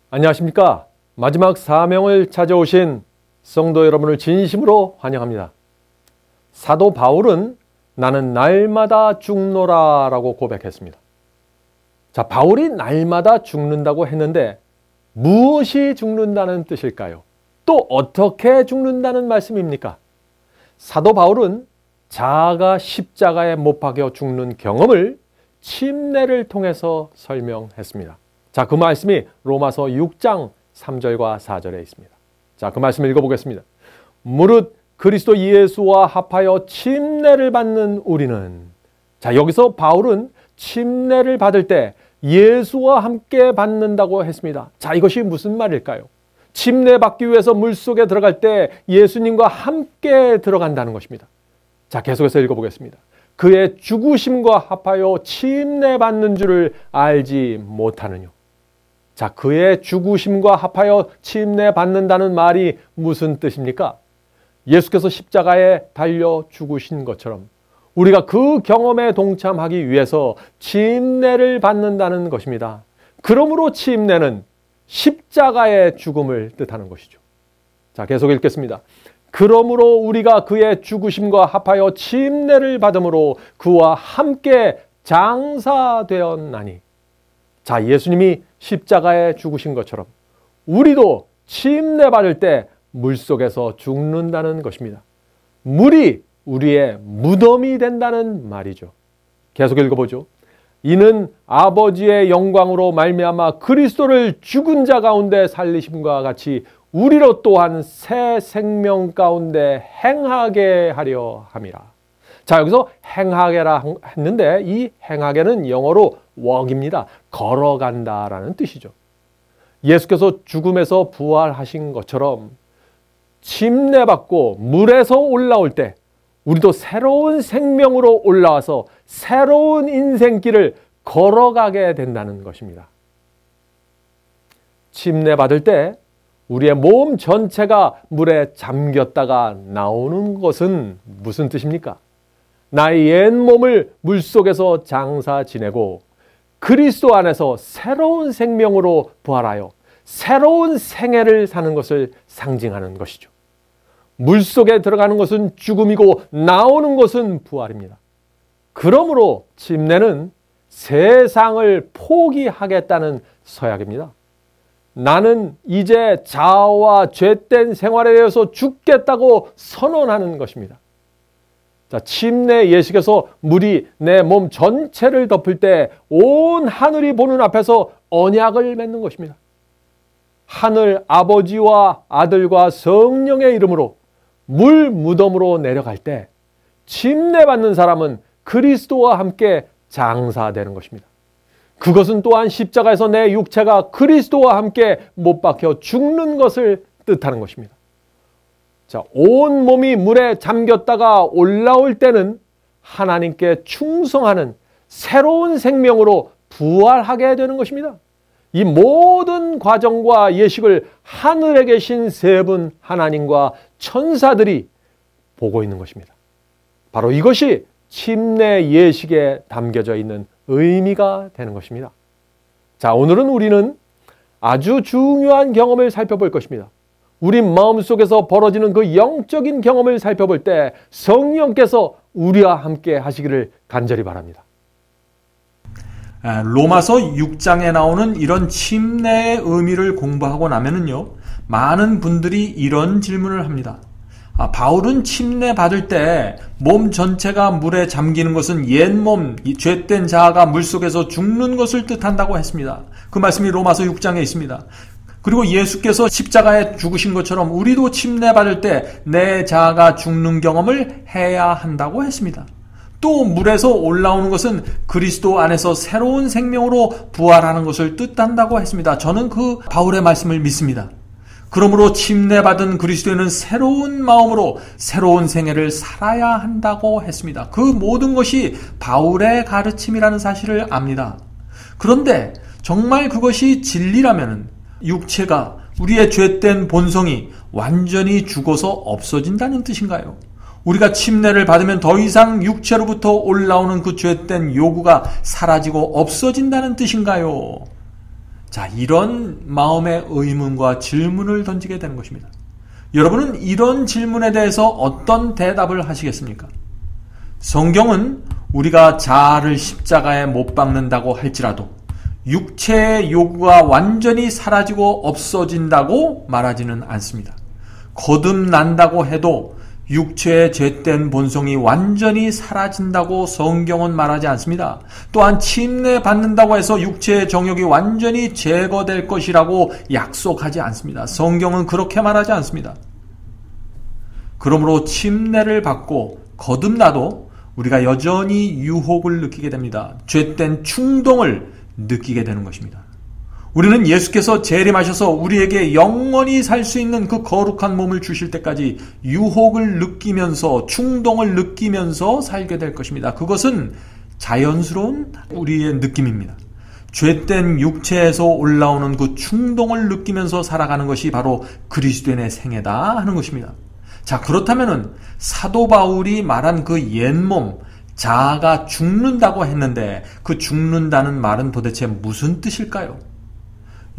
안녕하십니까? 마지막 사명을 찾아오신 성도 여러분을 진심으로 환영합니다. 사도 바울은 나는 날마다 죽노라 라고 고백했습니다. 자, 바울이 날마다 죽는다고 했는데 무엇이 죽는다는 뜻일까요? 또 어떻게 죽는다는 말씀입니까? 사도 바울은 자아가 십자가에 못 박혀 죽는 경험을 침례를 통해서 설명했습니다. 자, 그 말씀이 로마서 6장 3절과 4절에 있습니다. 자, 그 말씀을 읽어보겠습니다. 무릇 그리스도 예수와 합하여 침례를 받는 우리는, 자, 여기서 바울은 침례를 받을 때 예수와 함께 받는다고 했습니다. 자, 이것이 무슨 말일까요? 침례 받기 위해서 물속에 들어갈 때 예수님과 함께 들어간다는 것입니다. 자, 계속해서 읽어보겠습니다. 그의 죽으심과 합하여 침례 받는 줄을 알지 못하느뇨. 자, 그의 죽으심과 합하여 침례 받는다는 말이 무슨 뜻입니까? 예수께서 십자가에 달려 죽으신 것처럼 우리가 그 경험에 동참하기 위해서 침례를 받는다는 것입니다. 그러므로 침례는 십자가의 죽음을 뜻하는 것이죠. 자, 계속 읽겠습니다. 그러므로 우리가 그의 죽으심과 합하여 침례를 받음으로 그와 함께 장사되었나니. 자, 예수님이 십자가에 죽으신 것처럼 우리도 침례 받을 때 물속에서 죽는다는 것입니다. 물이 우리의 무덤이 된다는 말이죠. 계속 읽어보죠. 이는 아버지의 영광으로 말미암아 그리스도를 죽은 자 가운데 살리심과 같이 우리로 또한 새 생명 가운데 행하게 하려 함이라. 자, 여기서 행하게라 했는데 이 행하게는 영어로 walk입니다. 걸어간다라는 뜻이죠. 예수께서 죽음에서 부활하신 것처럼 침례받고 물에서 올라올 때 우리도 새로운 생명으로 올라와서 새로운 인생길을 걸어가게 된다는 것입니다. 침례받을 때 우리의 몸 전체가 물에 잠겼다가 나오는 것은 무슨 뜻입니까? 나의 옛 몸을 물속에서 장사 지내고 그리스도 안에서 새로운 생명으로 부활하여 새로운 생애를 사는 것을 상징하는 것이죠. 물속에 들어가는 것은 죽음이고 나오는 것은 부활입니다. 그러므로 침례는 세상을 포기하겠다는 서약입니다. 나는 이제 자아와 죄된 생활에 대해서 죽겠다고 선언하는 것입니다. 자, 침례 예식에서 물이 내 몸 전체를 덮을 때 온 하늘이 보는 앞에서 언약을 맺는 것입니다. 하늘 아버지와 아들과 성령의 이름으로 물 무덤으로 내려갈 때 침례 받는 사람은 그리스도와 함께 장사되는 것입니다. 그것은 또한 십자가에서 내 육체가 그리스도와 함께 못 박혀 죽는 것을 뜻하는 것입니다. 자, 온 몸이 물에 잠겼다가 올라올 때는 하나님께 충성하는 새로운 생명으로 부활하게 되는 것입니다. 이 모든 과정과 예식을 하늘에 계신 세 분 하나님과 천사들이 보고 있는 것입니다. 바로 이것이 침례 예식에 담겨져 있는 의미가 되는 것입니다. 자, 오늘은 우리는 아주 중요한 경험을 살펴볼 것입니다. 우리 마음속에서 벌어지는 그 영적인 경험을 살펴볼 때 성령께서 우리와 함께 하시기를 간절히 바랍니다. 로마서 6장에 나오는 이런 침례의 의미를 공부하고 나면은요, 많은 분들이 이런 질문을 합니다. 바울은 침례 받을 때 몸 전체가 물에 잠기는 것은 옛몸, 죄된 자아가 물속에서 죽는 것을 뜻한다고 했습니다. 그 말씀이 로마서 6장에 있습니다. 그리고 예수께서 십자가에 죽으신 것처럼 우리도 침례 받을 때 내 자아가 죽는 경험을 해야 한다고 했습니다. 또 물에서 올라오는 것은 그리스도 안에서 새로운 생명으로 부활하는 것을 뜻한다고 했습니다. 저는 그 바울의 말씀을 믿습니다. 그러므로 침례받은 그리스도인은 새로운 마음으로 새로운 생애를 살아야 한다고 했습니다. 그 모든 것이 바울의 가르침이라는 사실을 압니다. 그런데 정말 그것이 진리라면 육체가, 우리의 죄된 본성이 완전히 죽어서 없어진다는 뜻인가요? 우리가 침례를 받으면 더 이상 육체로부터 올라오는 그 죄된 요구가 사라지고 없어진다는 뜻인가요? 자, 이런 마음의 의문과 질문을 던지게 되는 것입니다. 여러분은 이런 질문에 대해서 어떤 대답을 하시겠습니까? 성경은 우리가 자아를 십자가에 못 박는다고 할지라도 육체의 요구가 완전히 사라지고 없어진다고 말하지는 않습니다. 거듭난다고 해도 육체의 죄된 본성이 완전히 사라진다고 성경은 말하지 않습니다. 또한 침례받는다고 해서 육체의 정욕이 완전히 제거될 것이라고 약속하지 않습니다. 성경은 그렇게 말하지 않습니다. 그러므로 침례를 받고 거듭나도 우리가 여전히 유혹을 느끼게 됩니다. 죄된 충동을 느끼게 되는 것입니다. 우리는 예수께서 재림하셔서 우리에게 영원히 살 수 있는 그 거룩한 몸을 주실 때까지 유혹을 느끼면서 충동을 느끼면서 살게 될 것입니다. 그것은 자연스러운 우리의 느낌입니다. 죄된 육체에서 올라오는 그 충동을 느끼면서 살아가는 것이 바로 그리스도인의 생애다 하는 것입니다. 자, 그렇다면은 사도 바울이 말한 그 옛몸, 자아가 죽는다고 했는데 그 죽는다는 말은 도대체 무슨 뜻일까요?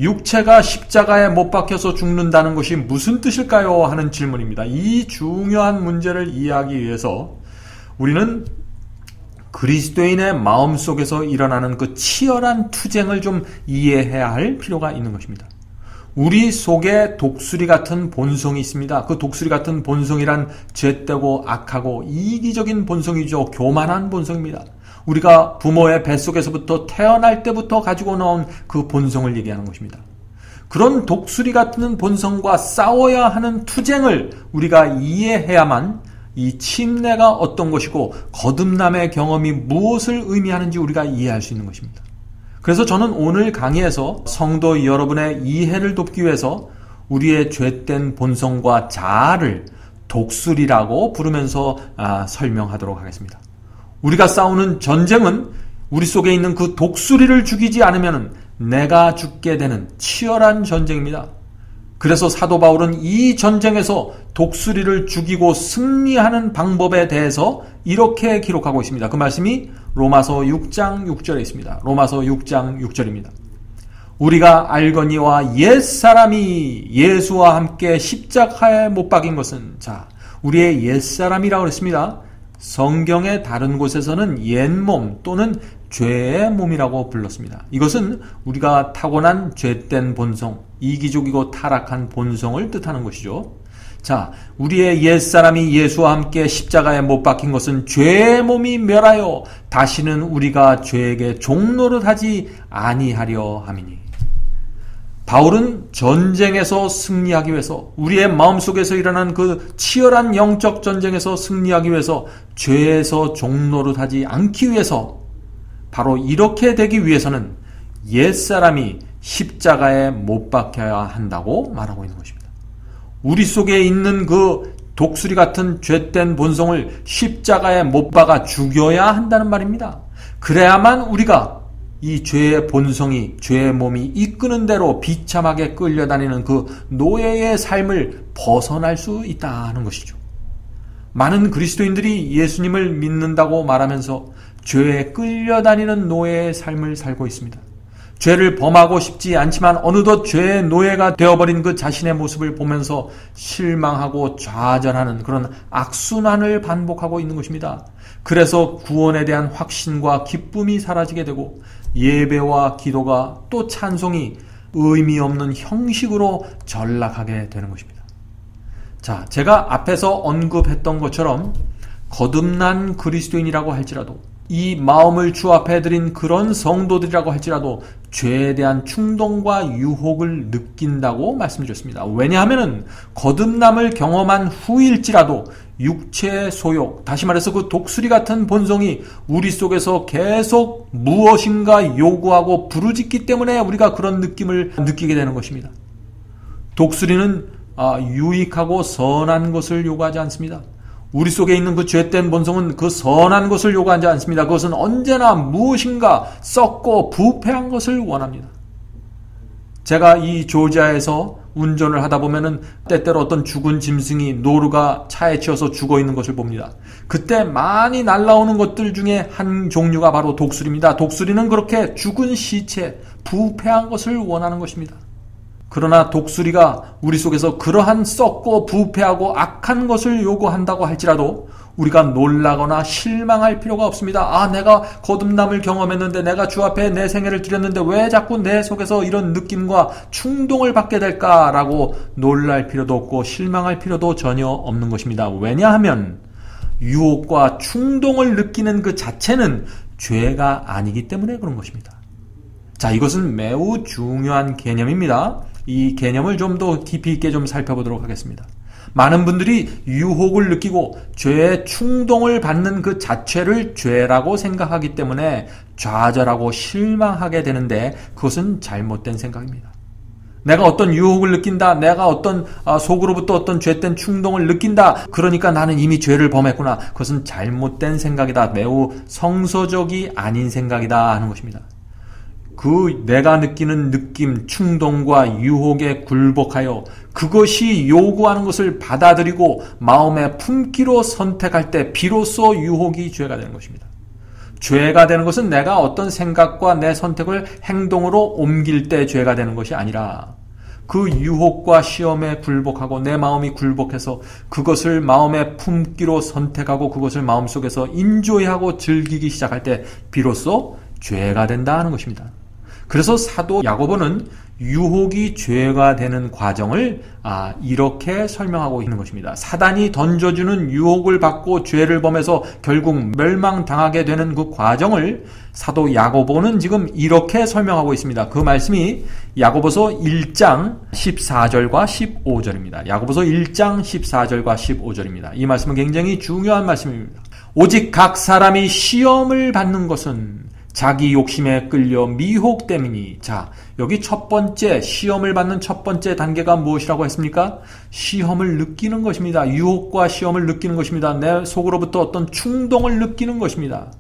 육체가 십자가에 못 박혀서 죽는다는 것이 무슨 뜻일까요? 하는 질문입니다. 이 중요한 문제를 이해하기 위해서 우리는 그리스도인의 마음속에서 일어나는 그 치열한 투쟁을 좀 이해해야 할 필요가 있는 것입니다. 우리 속에 독수리 같은 본성이 있습니다. 그 독수리 같은 본성이란 죄되고 악하고 이기적인 본성이죠. 교만한 본성입니다. 우리가 부모의 뱃속에서부터 태어날 때부터 가지고 나온 그 본성을 얘기하는 것입니다. 그런 독수리 같은 본성과 싸워야 하는 투쟁을 우리가 이해해야만 이 침례가 어떤 것이고 거듭남의 경험이 무엇을 의미하는지 우리가 이해할 수 있는 것입니다. 그래서 저는 오늘 강의에서 성도 여러분의 이해를 돕기 위해서 우리의 죄된 본성과 자아를 독수리라고 부르면서 설명하도록 하겠습니다. 우리가 싸우는 전쟁은 우리 속에 있는 그 독수리를 죽이지 않으면 내가 죽게 되는 치열한 전쟁입니다. 그래서 사도 바울은 이 전쟁에서 독수리를 죽이고 승리하는 방법에 대해서 이렇게 기록하고 있습니다. 그 말씀이 로마서 6장 6절에 있습니다. 로마서 6장 6절입니다. 우리가 알거니와 옛사람이 예수와 함께 십자가에 못 박인 것은, 자, 우리의 옛사람이라고 그랬습니다. 성경의 다른 곳에서는 옛몸 또는 죄의 몸이라고 불렀습니다. 이것은 우리가 타고난 죄된 본성, 이기적이고 타락한 본성을 뜻하는 것이죠. 자, 우리의 옛사람이 예수와 함께 십자가에 못 박힌 것은 죄의 몸이 멸하여 다시는 우리가 죄에게 종노릇하지 아니하려 함이니. 바울은 전쟁에서 승리하기 위해서, 우리의 마음속에서 일어난 그 치열한 영적 전쟁에서 승리하기 위해서, 죄에서 종노릇하지 않기 위해서, 바로 이렇게 되기 위해서는 옛사람이 십자가에 못 박혀야 한다고 말하고 있는 것입니다. 우리 속에 있는 그 독수리 같은 죄된 본성을 십자가에 못 박아 죽여야 한다는 말입니다. 그래야만 우리가 이 죄의 본성이, 죄의 몸이 이끄는 대로 비참하게 끌려다니는 그 노예의 삶을 벗어날 수 있다는 것이죠. 많은 그리스도인들이 예수님을 믿는다고 말하면서 죄에 끌려다니는 노예의 삶을 살고 있습니다. 죄를 범하고 싶지 않지만 어느덧 죄의 노예가 되어버린 그 자신의 모습을 보면서 실망하고 좌절하는 그런 악순환을 반복하고 있는 것입니다. 그래서 구원에 대한 확신과 기쁨이 사라지게 되고 예배와 기도가 또 찬송이 의미 없는 형식으로 전락하게 되는 것입니다. 자, 제가 앞에서 언급했던 것처럼 거듭난 그리스도인이라고 할지라도, 이 마음을 주 앞에 드린 그런 성도들이라고 할지라도 죄에 대한 충동과 유혹을 느낀다고 말씀드렸습니다. 왜냐하면 거듭남을 경험한 후일지라도 육체의 소욕, 다시 말해서 그 독수리 같은 본성이 우리 속에서 계속 무엇인가 요구하고 부르짖기 때문에 우리가 그런 느낌을 느끼게 되는 것입니다. 독수리는 유익하고 선한 것을 요구하지 않습니다. 우리 속에 있는 그 죄된 본성은 그 선한 것을 요구하지 않습니다. 그것은 언제나 무엇인가 썩고 부패한 것을 원합니다. 제가 이 조지아에서 운전을 하다 보면은 때때로 어떤 죽은 짐승이 노루가 차에 치여서 죽어 있는 것을 봅니다. 그때 많이 날아오는 것들 중에 한 종류가 바로 독수리입니다. 독수리는 그렇게 죽은 시체, 부패한 것을 원하는 것입니다. 그러나 독수리가 우리 속에서 그러한 썩고 부패하고 악한 것을 요구한다고 할지라도 우리가 놀라거나 실망할 필요가 없습니다. 내가 거듭남을 경험했는데, 내가 주 앞에 내 생애를 드렸는데 왜 자꾸 내 속에서 이런 느낌과 충동을 받게 될까라고 놀랄 필요도 없고 실망할 필요도 전혀 없는 것입니다. 왜냐하면 유혹과 충동을 느끼는 그 자체는 죄가 아니기 때문에 그런 것입니다. 자, 이것은 매우 중요한 개념입니다. 이 개념을 좀 더 깊이 있게 좀 살펴보도록 하겠습니다. 많은 분들이 유혹을 느끼고 죄의 충동을 받는 그 자체를 죄라고 생각하기 때문에 좌절하고 실망하게 되는데 그것은 잘못된 생각입니다. 내가 어떤 유혹을 느낀다, 내가 어떤 속으로부터 어떤 죄된 충동을 느낀다, 그러니까 나는 이미 죄를 범했구나. 그것은 잘못된 생각이다. 매우 성서적이 아닌 생각이다 하는 것입니다. 그 내가 느끼는 느낌, 충동과 유혹에 굴복하여 그것이 요구하는 것을 받아들이고 마음에 품기로 선택할 때 비로소 유혹이 죄가 되는 것입니다. 죄가 되는 것은 내가 어떤 생각과 내 선택을 행동으로 옮길 때 죄가 되는 것이 아니라 그 유혹과 시험에 굴복하고 내 마음이 굴복해서 그것을 마음에 품기로 선택하고 그것을 마음속에서 인조이하고 즐기기 시작할 때 비로소 죄가 된다 하는 것입니다. 그래서 사도 야고보는 유혹이 죄가 되는 과정을 이렇게 설명하고 있는 것입니다. 사단이 던져주는 유혹을 받고 죄를 범해서 결국 멸망당하게 되는 그 과정을 사도 야고보는 지금 이렇게 설명하고 있습니다. 그 말씀이 야고보서 1장 14절과 15절입니다. 야고보서 1장 14절과 15절입니다. 이 말씀은 굉장히 중요한 말씀입니다. 오직 각 사람이 시험을 받는 것은 자기 욕심에 끌려 미혹됨이니. 자, 여기 첫 번째 시험을 받는 첫 번째 단계가 무엇이라고 했습니까? 시험을 느끼는 것입니다. 유혹과 시험을 느끼는 것입니다. 내 속으로부터 어떤 충동을 느끼는 것입니다.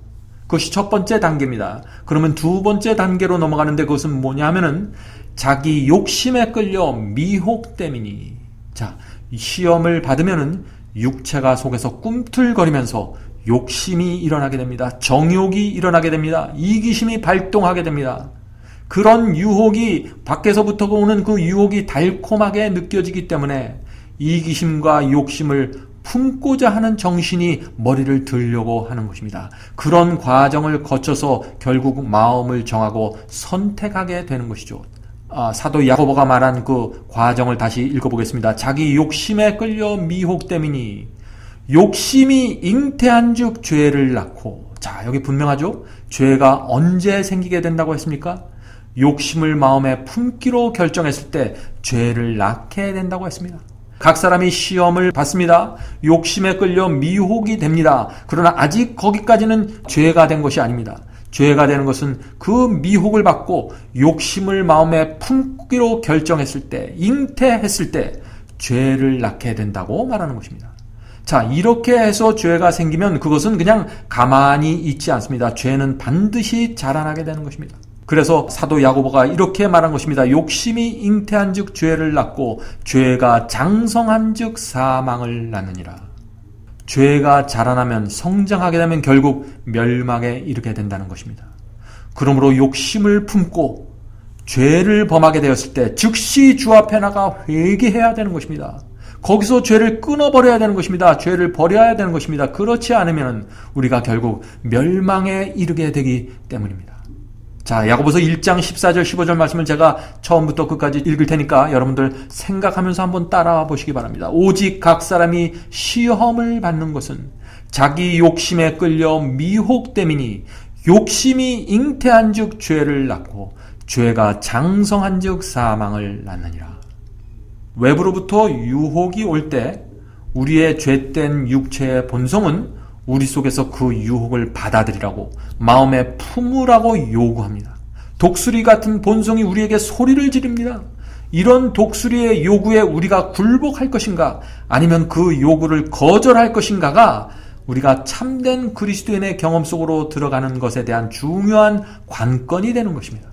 그것이 첫 번째 단계입니다. 그러면 두 번째 단계로 넘어가는데 그것은 뭐냐면은 자기 욕심에 끌려 미혹됨이니. 자, 시험을 받으면은 육체가 속에서 꿈틀거리면서 욕심이 일어나게 됩니다. 정욕이 일어나게 됩니다. 이기심이 발동하게 됩니다. 그런 유혹이 밖에서부터 오는 그 유혹이 달콤하게 느껴지기 때문에 이기심과 욕심을 품고자 하는 정신이 머리를 들려고 하는 것입니다. 그런 과정을 거쳐서 결국 마음을 정하고 선택하게 되는 것이죠. 사도 야고보가 말한 그 과정을 다시 읽어보겠습니다. 자기 욕심에 끌려 미혹됨이니 욕심이 잉태한즉 죄를 낳고. 자, 여기 분명하죠? 죄가 언제 생기게 된다고 했습니까? 욕심을 마음에 품기로 결정했을 때 죄를 낳게 된다고 했습니다. 각 사람이 시험을 받습니다. 욕심에 끌려 미혹이 됩니다. 그러나 아직 거기까지는 죄가 된 것이 아닙니다. 죄가 되는 것은 그 미혹을 받고 욕심을 마음에 품기로 결정했을 때, 잉태했을 때 죄를 낳게 된다고 말하는 것입니다. 자, 이렇게 해서 죄가 생기면 그것은 그냥 가만히 있지 않습니다. 죄는 반드시 자라나게 되는 것입니다. 그래서 사도 야고보가 이렇게 말한 것입니다. 욕심이 잉태한즉 죄를 낳고 죄가 장성한즉 사망을 낳느니라. 죄가 자라나면 성장하게 되면 결국 멸망에 이르게 된다는 것입니다. 그러므로 욕심을 품고 죄를 범하게 되었을 때 즉시 주 앞에 나가 회개해야 되는 것입니다. 거기서 죄를 끊어버려야 되는 것입니다. 죄를 버려야 되는 것입니다. 그렇지 않으면 우리가 결국 멸망에 이르게 되기 때문입니다. 자, 야고보서 1장 14절 15절 말씀을 제가 처음부터 끝까지 읽을 테니까 여러분들 생각하면서 한번 따라와 보시기 바랍니다. 오직 각 사람이 시험을 받는 것은 자기 욕심에 끌려 미혹됨이니 욕심이 잉태한즉 죄를 낳고 죄가 장성한즉 사망을 낳느니라. 외부로부터 유혹이 올 때 우리의 죄된 육체의 본성은 우리 속에서 그 유혹을 받아들이라고, 마음에 품으라고 요구합니다. 독수리 같은 본성이 우리에게 소리를 지릅니다. 이런 독수리의 요구에 우리가 굴복할 것인가, 아니면 그 요구를 거절할 것인가가 우리가 참된 그리스도인의 경험 속으로 들어가는 것에 대한 중요한 관건이 되는 것입니다.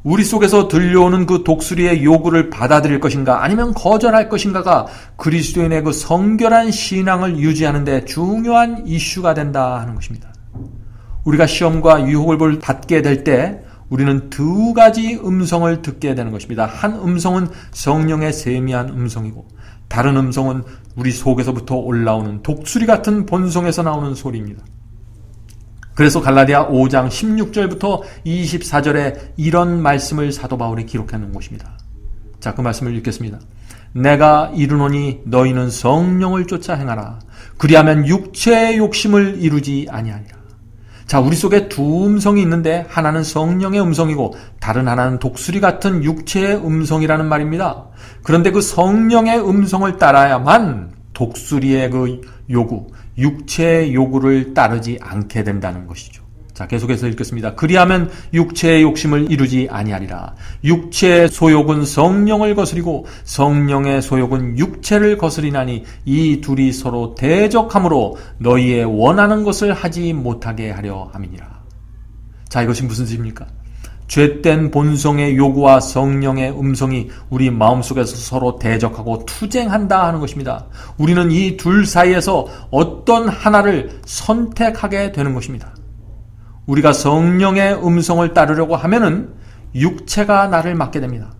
우리 속에서 들려오는 그 독수리의 요구를 받아들일 것인가 아니면 거절할 것인가가 그리스도인의 그 성결한 신앙을 유지하는 데 중요한 이슈가 된다 하는 것입니다. 우리가 시험과 유혹을 받게 될 때 우리는 두 가지 음성을 듣게 되는 것입니다. 한 음성은 성령의 세미한 음성이고 다른 음성은 우리 속에서부터 올라오는 독수리 같은 본성에서 나오는 소리입니다. 그래서 갈라디아 5장 16절부터 24절에 이런 말씀을 사도 바울이 기록해 놓은 것입니다. 자, 그 말씀을 읽겠습니다. 내가 이르노니 너희는 성령을 쫓아 행하라. 그리하면 육체의 욕심을 이루지 아니하리라. 자, 우리 속에 두 음성이 있는데 하나는 성령의 음성이고 다른 하나는 독수리 같은 육체의 음성이라는 말입니다. 그런데 그 성령의 음성을 따라야만 독수리의 그 요구, 육체의 요구를 따르지 않게 된다는 것이죠. 자, 계속해서 읽겠습니다. 그리하면 육체의 욕심을 이루지 아니하리라. 육체의 소욕은 성령을 거스리고 성령의 소욕은 육체를 거스리나니 이 둘이 서로 대적함으로 너희의 원하는 것을 하지 못하게 하려 함이니라. 자, 이것이 무슨 뜻입니까? 죄된 본성의 요구와 성령의 음성이 우리 마음속에서 서로 대적하고 투쟁한다 하는 것입니다. 우리는 이 둘 사이에서 어떤 하나를 선택하게 되는 것입니다. 우리가 성령의 음성을 따르려고 하면은 육체가 나를 맡게 됩니다.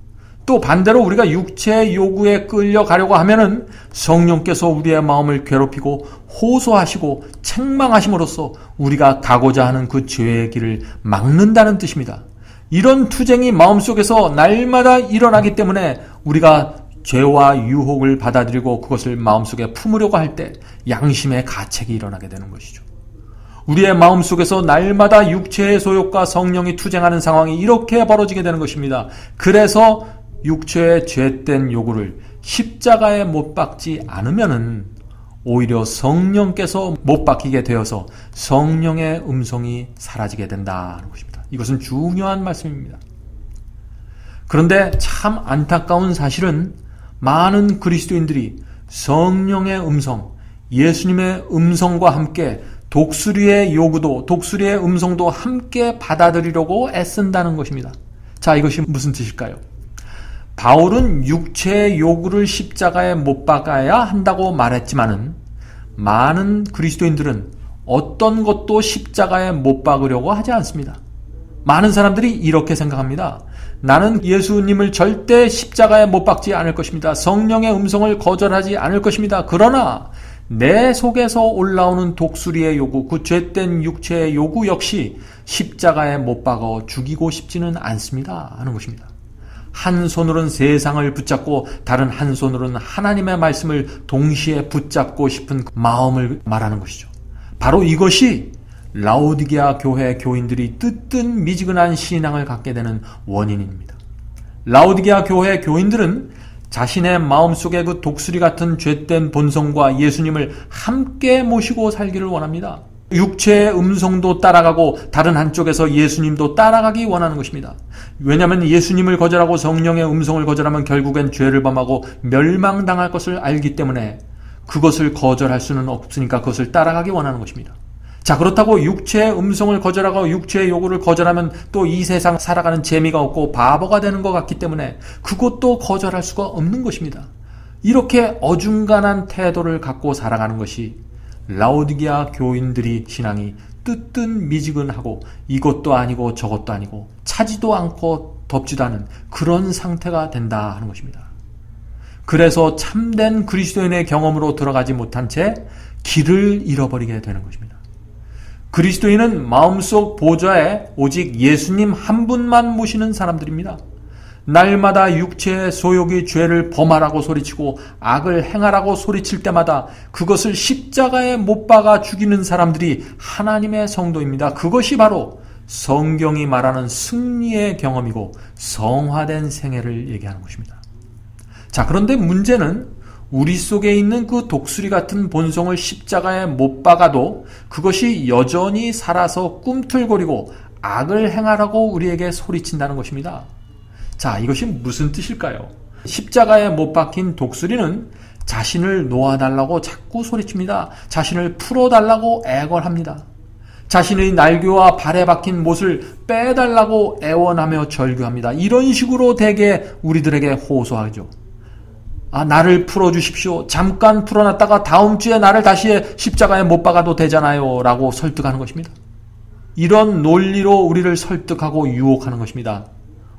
또 반대로 우리가 육체의 요구에 끌려가려고 하면은 성령께서 우리의 마음을 괴롭히고 호소하시고 책망하심으로써 우리가 가고자 하는 그 죄의 길을 막는다는 뜻입니다. 이런 투쟁이 마음속에서 날마다 일어나기 때문에 우리가 죄와 유혹을 받아들이고 그것을 마음속에 품으려고 할 때 양심의 가책이 일어나게 되는 것이죠. 우리의 마음속에서 날마다 육체의 소욕과 성령이 투쟁하는 상황이 이렇게 벌어지게 되는 것입니다. 그래서 육체의 죄된 요구를 십자가에 못 박지 않으면은 오히려 성령께서 못 박히게 되어서 성령의 음성이 사라지게 된다는 것입니다. 이것은 중요한 말씀입니다. 그런데 참 안타까운 사실은 많은 그리스도인들이 성령의 음성, 예수님의 음성과 함께 독수리의 요구도, 독수리의 음성도 함께 받아들이려고 애쓴다는 것입니다. 자, 이것이 무슨 뜻일까요? 바울은 육체의 요구를 십자가에 못 박아야 한다고 말했지만은 많은 그리스도인들은 어떤 것도 십자가에 못 박으려고 하지 않습니다. 많은 사람들이 이렇게 생각합니다. 나는 예수님을 절대 십자가에 못 박지 않을 것입니다. 성령의 음성을 거절하지 않을 것입니다. 그러나 내 속에서 올라오는 독수리의 요구, 그 죄된 육체의 요구 역시 십자가에 못 박아 죽이고 싶지는 않습니다 하는 것입니다. 한 손으로는 세상을 붙잡고 다른 한 손으로는 하나님의 말씀을 동시에 붙잡고 싶은 마음을 말하는 것이죠. 바로 이것이 라오디게아 교회 교인들이 뜨뜻미지근한 신앙을 갖게 되는 원인입니다. 라오디게아 교회 교인들은 자신의 마음속에 그 독수리 같은 죄된 본성과 예수님을 함께 모시고 살기를 원합니다. 육체의 음성도 따라가고 다른 한쪽에서 예수님도 따라가기 원하는 것입니다. 왜냐하면 예수님을 거절하고 성령의 음성을 거절하면 결국엔 죄를 범하고 멸망당할 것을 알기 때문에 그것을 거절할 수는 없으니까 그것을 따라가기 원하는 것입니다. 자, 그렇다고 육체의 음성을 거절하고 육체의 요구를 거절하면 또 이 세상 살아가는 재미가 없고 바보가 되는 것 같기 때문에 그것도 거절할 수가 없는 것입니다. 이렇게 어중간한 태도를 갖고 살아가는 것이 라오디게아 교인들이 신앙이 뜨뜻미지근하고 이것도 아니고 저것도 아니고 차지도 않고 덥지도 않은 그런 상태가 된다 하는 것입니다. 그래서 참된 그리스도인의 경험으로 들어가지 못한 채 길을 잃어버리게 되는 것입니다. 그리스도인은 마음속 보좌에 오직 예수님 한 분만 모시는 사람들입니다. 날마다 육체의 소욕이 죄를 범하라고 소리치고 악을 행하라고 소리칠 때마다 그것을 십자가에 못 박아 죽이는 사람들이 하나님의 성도입니다. 그것이 바로 성경이 말하는 승리의 경험이고 성화된 생애를 얘기하는 것입니다. 자, 그런데 문제는 우리 속에 있는 그 독수리 같은 본성을 십자가에 못 박아도 그것이 여전히 살아서 꿈틀거리고 악을 행하라고 우리에게 소리친다는 것입니다. 자, 이것이 무슨 뜻일까요? 십자가에 못 박힌 독수리는 자신을 놓아달라고 자꾸 소리칩니다. 자신을 풀어달라고 애걸합니다. 자신의 날개와 발에 박힌 못을 빼달라고 애원하며 절규합니다. 이런 식으로 대개 우리들에게 호소하죠. 나를 풀어주십시오. 잠깐 풀어놨다가 다음 주에 나를 다시 십자가에 못 박아도 되잖아요. 라고 설득하는 것입니다. 이런 논리로 우리를 설득하고 유혹하는 것입니다.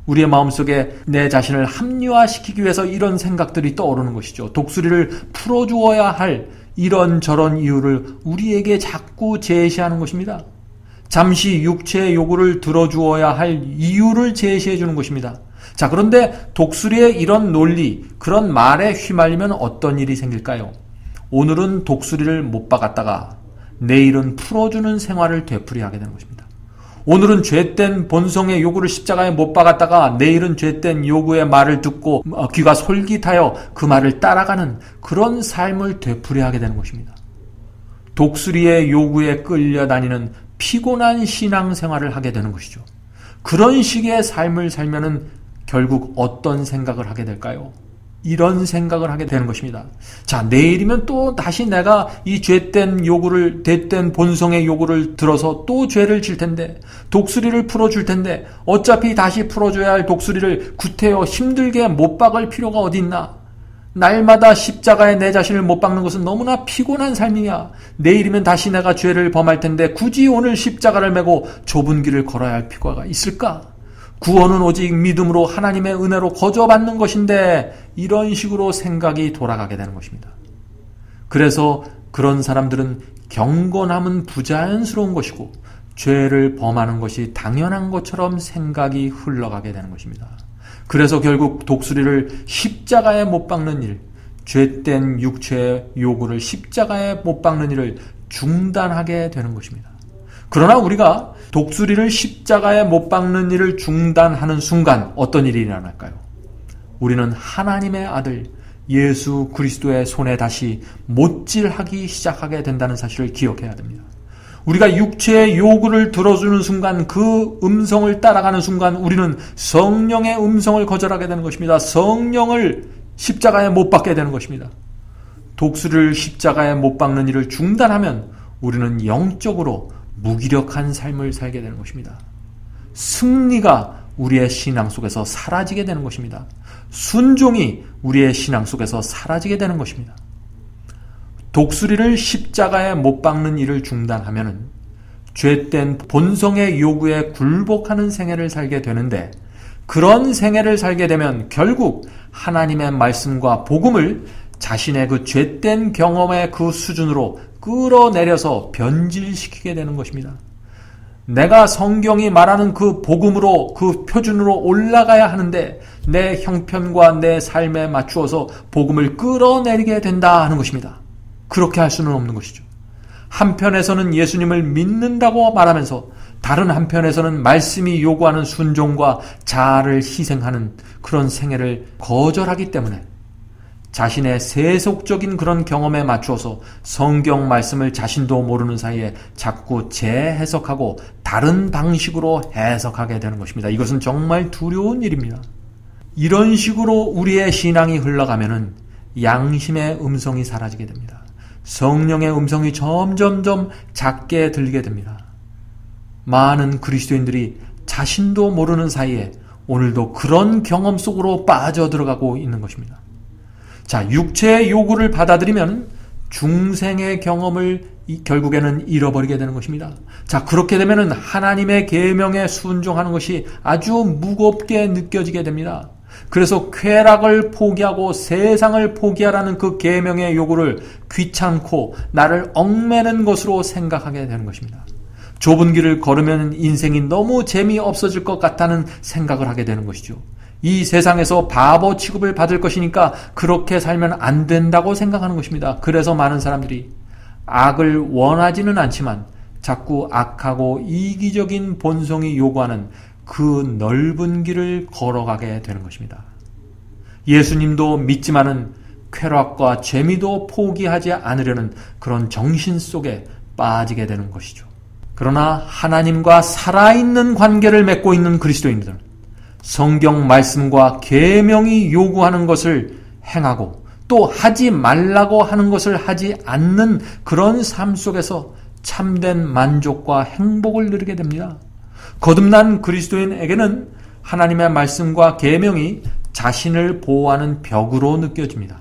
우리의 마음속에 내 자신을 합리화시키기 위해서 이런 생각들이 떠오르는 것이죠. 독수리를 풀어주어야 할 이런저런 이유를 우리에게 자꾸 제시하는 것입니다. 잠시 육체의 요구를 들어주어야 할 이유를 제시해 주는 것입니다. 자, 그런데 독수리의 이런 논리, 그런 말에 휘말리면 어떤 일이 생길까요? 오늘은 독수리를 못 박았다가 내일은 풀어주는 생활을 되풀이하게 되는 것입니다. 오늘은 죄된 본성의 요구를 십자가에 못 박았다가 내일은 죄된 요구의 말을 듣고 귀가 솔깃하여 그 말을 따라가는 그런 삶을 되풀이하게 되는 것입니다. 독수리의 요구에 끌려다니는 피곤한 신앙생활을 하게 되는 것이죠. 그런 식의 삶을 살면은 결국 어떤 생각을 하게 될까요? 이런 생각을 하게 되는 것입니다. 자, 내일이면 또 다시 내가 이 죄된 요구를, 죄된 본성의 요구를 들어서 또 죄를 질 텐데, 독수리를 풀어줄 텐데, 어차피 다시 풀어줘야 할 독수리를 구태여 힘들게 못 박을 필요가 어디 있나? 날마다 십자가에 내 자신을 못 박는 것은 너무나 피곤한 삶이야. 내일이면 다시 내가 죄를 범할 텐데 굳이 오늘 십자가를 메고 좁은 길을 걸어야 할 필요가 있을까? 구원은 오직 믿음으로 하나님의 은혜로 거저받는 것인데 이런 식으로 생각이 돌아가게 되는 것입니다. 그래서 그런 사람들은 경건함은 부자연스러운 것이고 죄를 범하는 것이 당연한 것처럼 생각이 흘러가게 되는 것입니다. 그래서 결국 독수리를 십자가에 못 박는 일, 죄된 육체의 요구를 십자가에 못 박는 일을 중단하게 되는 것입니다. 그러나 우리가 독수리를 십자가에 못 박는 일을 중단하는 순간 어떤 일이 일어날까요? 우리는 하나님의 아들 예수 그리스도의 손에 다시 못질하기 시작하게 된다는 사실을 기억해야 됩니다. 우리가 육체의 요구를 들어주는 순간, 그 음성을 따라가는 순간 우리는 성령의 음성을 거절하게 되는 것입니다. 성령을 십자가에 못 박게 되는 것입니다. 독수리를 십자가에 못 박는 일을 중단하면 우리는 영적으로 무기력한 삶을 살게 되는 것입니다. 승리가 우리의 신앙 속에서 사라지게 되는 것입니다. 순종이 우리의 신앙 속에서 사라지게 되는 것입니다. 독수리를 십자가에 못 박는 일을 중단하면은 죄된 본성의 요구에 굴복하는 생애를 살게 되는데, 그런 생애를 살게 되면 결국 하나님의 말씀과 복음을 자신의 그 죄된 경험의 그 수준으로 끌어내려서 변질시키게 되는 것입니다. 내가 성경이 말하는 그 복음으로, 그 표준으로 올라가야 하는데 내 형편과 내 삶에 맞추어서 복음을 끌어내리게 된다 하는 것입니다. 그렇게 할 수는 없는 것이죠. 한편에서는 예수님을 믿는다고 말하면서 다른 한편에서는 말씀이 요구하는 순종과 자아를 희생하는 그런 생애를 거절하기 때문에 자신의 세속적인 그런 경험에 맞추어서 성경 말씀을 자신도 모르는 사이에 자꾸 재해석하고 다른 방식으로 해석하게 되는 것입니다. 이것은 정말 두려운 일입니다. 이런 식으로 우리의 신앙이 흘러가면은 양심의 음성이 사라지게 됩니다. 성령의 음성이 점점점 작게 들리게 됩니다. 많은 그리스도인들이 자신도 모르는 사이에 오늘도 그런 경험 속으로 빠져들어가고 있는 것입니다. 자, 육체의 요구를 받아들이면 중생의 경험을 결국에는 잃어버리게 되는 것입니다. 자, 그렇게 되면은 하나님의 계명에 순종하는 것이 아주 무겁게 느껴지게 됩니다. 그래서 쾌락을 포기하고 세상을 포기하라는 그 계명의 요구를 귀찮고 나를 얽매는 것으로 생각하게 되는 것입니다. 좁은 길을 걸으면 인생이 너무 재미없어질 것 같다는 생각을 하게 되는 것이죠. 이 세상에서 바보 취급을 받을 것이니까 그렇게 살면 안 된다고 생각하는 것입니다. 그래서 많은 사람들이 악을 원하지는 않지만 자꾸 악하고 이기적인 본성이 요구하는 그 넓은 길을 걸어가게 되는 것입니다. 예수님도 믿지만은 쾌락과 재미도 포기하지 않으려는 그런 정신 속에 빠지게 되는 것이죠. 그러나 하나님과 살아있는 관계를 맺고 있는 그리스도인들은 성경 말씀과 계명이 요구하는 것을 행하고 또 하지 말라고 하는 것을 하지 않는 그런 삶 속에서 참된 만족과 행복을 누리게 됩니다. 거듭난 그리스도인에게는 하나님의 말씀과 계명이 자신을 보호하는 벽으로 느껴집니다.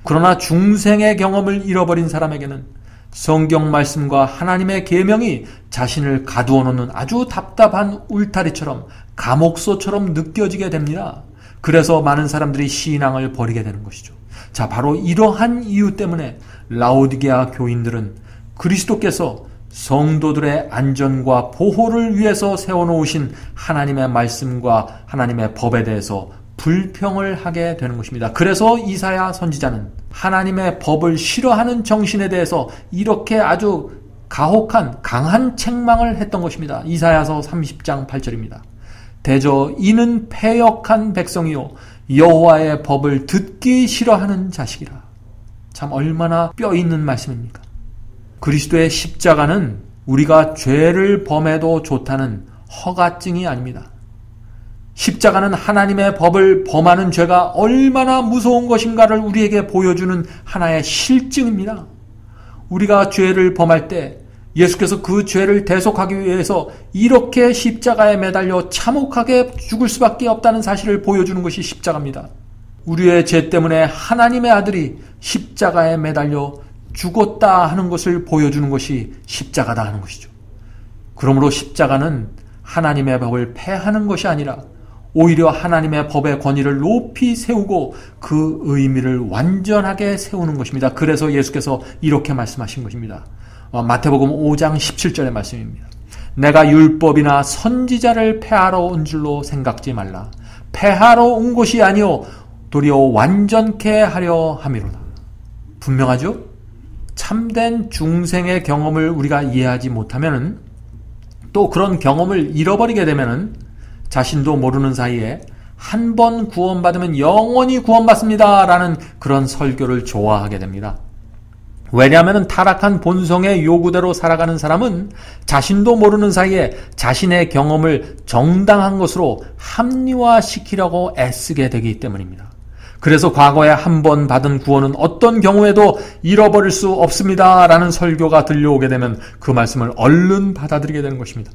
그러나 중생의 경험을 잃어버린 사람에게는 성경 말씀과 하나님의 계명이 자신을 가두어 놓는 아주 답답한 울타리처럼 감옥소처럼 느껴지게 됩니다. 그래서 많은 사람들이 신앙을 버리게 되는 것이죠. 자, 바로 이러한 이유 때문에 라오디게아 교인들은 그리스도께서 성도들의 안전과 보호를 위해서 세워놓으신 하나님의 말씀과 하나님의 법에 대해서 불평을 하게 되는 것입니다. 그래서 이사야 선지자는 하나님의 법을 싫어하는 정신에 대해서 이렇게 아주 가혹한 강한 책망을 했던 것입니다. 이사야서 30장 8절입니다. 대저 이는 패역한 백성이요 여호와의 법을 듣기 싫어하는 자식이라. 참 얼마나 뼈 있는 말씀입니까? 그리스도의 십자가는 우리가 죄를 범해도 좋다는 허가증이 아닙니다. 십자가는 하나님의 법을 범하는 죄가 얼마나 무서운 것인가를 우리에게 보여주는 하나의 실증입니다. 우리가 죄를 범할 때 예수께서 그 죄를 대속하기 위해서 이렇게 십자가에 매달려 참혹하게 죽을 수밖에 없다는 사실을 보여주는 것이 십자가입니다. 우리의 죄 때문에 하나님의 아들이 십자가에 매달려 죽었다 하는 것을 보여주는 것이 십자가다 하는 것이죠. 그러므로 십자가는 하나님의 법을 폐하는 것이 아니라 오히려 하나님의 법의 권위를 높이 세우고 그 의미를 완전하게 세우는 것입니다. 그래서 예수께서 이렇게 말씀하신 것입니다. 마태복음 5장 17절의 말씀입니다. 내가 율법이나 선지자를 폐하러 온 줄로 생각지 말라. 폐하러 온 것이 아니요 도리어 완전케 하려 함이로다. 분명하죠? 참된 중생의 경험을 우리가 이해하지 못하면 또 그런 경험을 잃어버리게 되면 자신도 모르는 사이에 한 번 구원받으면 영원히 구원받습니다 라는 그런 설교를 좋아하게 됩니다. 왜냐하면 타락한 본성의 요구대로 살아가는 사람은 자신도 모르는 사이에 자신의 경험을 정당한 것으로 합리화시키려고 애쓰게 되기 때문입니다. 그래서 과거에 한 번 받은 구원은 어떤 경우에도 잃어버릴 수 없습니다 라는 설교가 들려오게 되면 그 말씀을 얼른 받아들이게 되는 것입니다.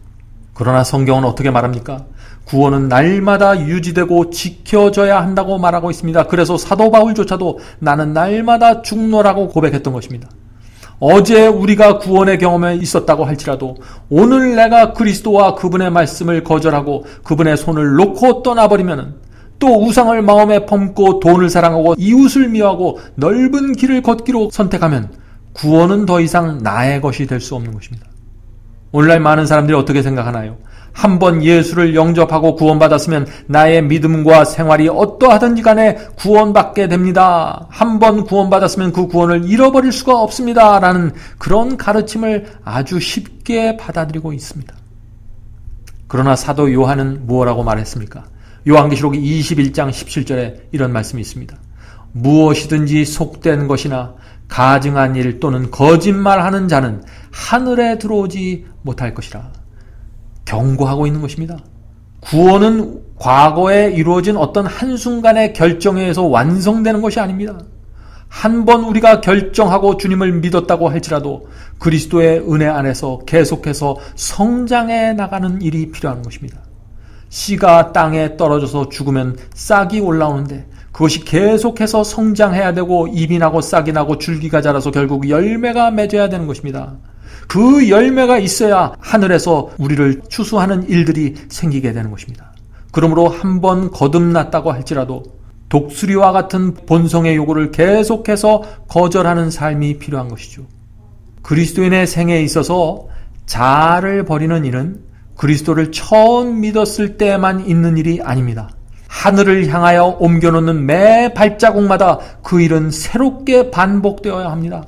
그러나 성경은 어떻게 말합니까? 구원은 날마다 유지되고 지켜져야 한다고 말하고 있습니다. 그래서 사도 바울조차도 나는 날마다 죽노라고 고백했던 것입니다. 어제 우리가 구원의 경험에 있었다고 할지라도 오늘 내가 그리스도와 그분의 말씀을 거절하고 그분의 손을 놓고 떠나버리면 또 우상을 마음에 품고 돈을 사랑하고 이웃을 미워하고 넓은 길을 걷기로 선택하면 구원은 더 이상 나의 것이 될 수 없는 것입니다. 오늘날 많은 사람들이 어떻게 생각하나요? 한번 예수를 영접하고 구원받았으면 나의 믿음과 생활이 어떠하든지 간에 구원받게 됩니다. 한번 구원받았으면 그 구원을 잃어버릴 수가 없습니다. 라는 그런 가르침을 아주 쉽게 받아들이고 있습니다. 그러나 사도 요한은 무엇라고 말했습니까? 요한계시록 21장 17절에 이런 말씀이 있습니다. 무엇이든지 속된 것이나 가증한 일 또는 거짓말하는 자는 하늘에 들어오지 못할 것이라. 경고하고 있는 것입니다. 구원은 과거에 이루어진 어떤 한순간의 결정에 의해서 완성되는 것이 아닙니다. 한 번 우리가 결정하고 주님을 믿었다고 할지라도 그리스도의 은혜 안에서 계속해서 성장해 나가는 일이 필요한 것입니다. 씨가 땅에 떨어져서 죽으면 싹이 올라오는데 그것이 계속해서 성장해야 되고 잎이 나고 싹이 나고 줄기가 자라서 결국 열매가 맺어야 되는 것입니다. 그 열매가 있어야 하늘에서 우리를 추수하는 일들이 생기게 되는 것입니다. 그러므로 한번 거듭났다고 할지라도 독수리와 같은 본성의 요구를 계속해서 거절하는 삶이 필요한 것이죠. 그리스도인의 생애에 있어서 자아를 버리는 일은 그리스도를 처음 믿었을 때만 있는 일이 아닙니다. 하늘을 향하여 옮겨놓는 매 발자국마다 그 일은 새롭게 반복되어야 합니다.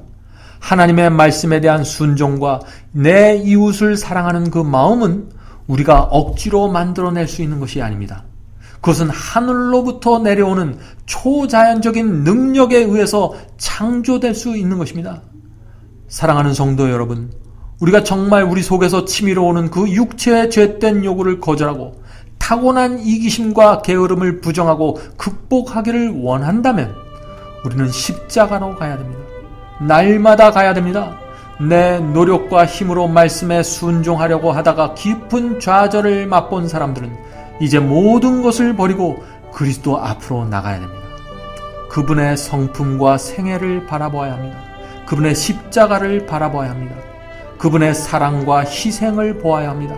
하나님의 말씀에 대한 순종과 내 이웃을 사랑하는 그 마음은 우리가 억지로 만들어낼 수 있는 것이 아닙니다. 그것은 하늘로부터 내려오는 초자연적인 능력에 의해서 창조될 수 있는 것입니다. 사랑하는 성도 여러분, 우리가 정말 우리 속에서 치밀어 오는 그 육체의 죄된 요구를 거절하고 타고난 이기심과 게으름을 부정하고 극복하기를 원한다면 우리는 십자가로 가야 됩니다. 날마다 가야 됩니다. 내 노력과 힘으로 말씀에 순종하려고 하다가 깊은 좌절을 맛본 사람들은 이제 모든 것을 버리고 그리스도 앞으로 나가야 됩니다. 그분의 성품과 생애를 바라보아야 합니다. 그분의 십자가를 바라보아야 합니다. 그분의 사랑과 희생을 보아야 합니다.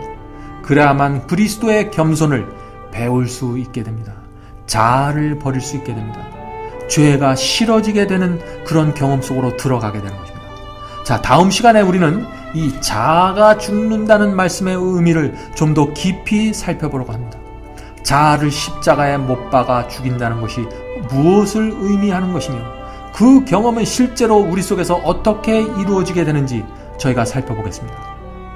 그래야만 그리스도의 겸손을 배울 수 있게 됩니다. 자아를 버릴 수 있게 됩니다. 죄가 싫어지게 되는 그런 경험 속으로 들어가게 되는 것입니다. 자, 다음 시간에 우리는 이 자아가 죽는다는 말씀의 의미를 좀 더 깊이 살펴보려고 합니다. 자아를 십자가에 못 박아 죽인다는 것이 무엇을 의미하는 것이며 그 경험은 실제로 우리 속에서 어떻게 이루어지게 되는지 저희가 살펴보겠습니다.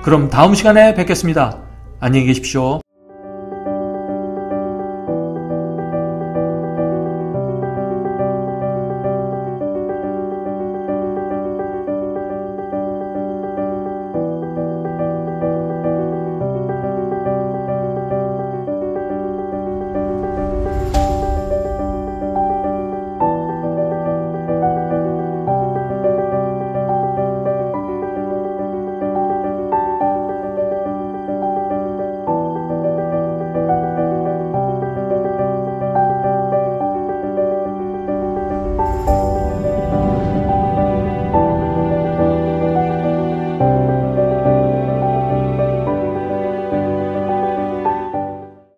그럼 다음 시간에 뵙겠습니다. 안녕히 계십시오.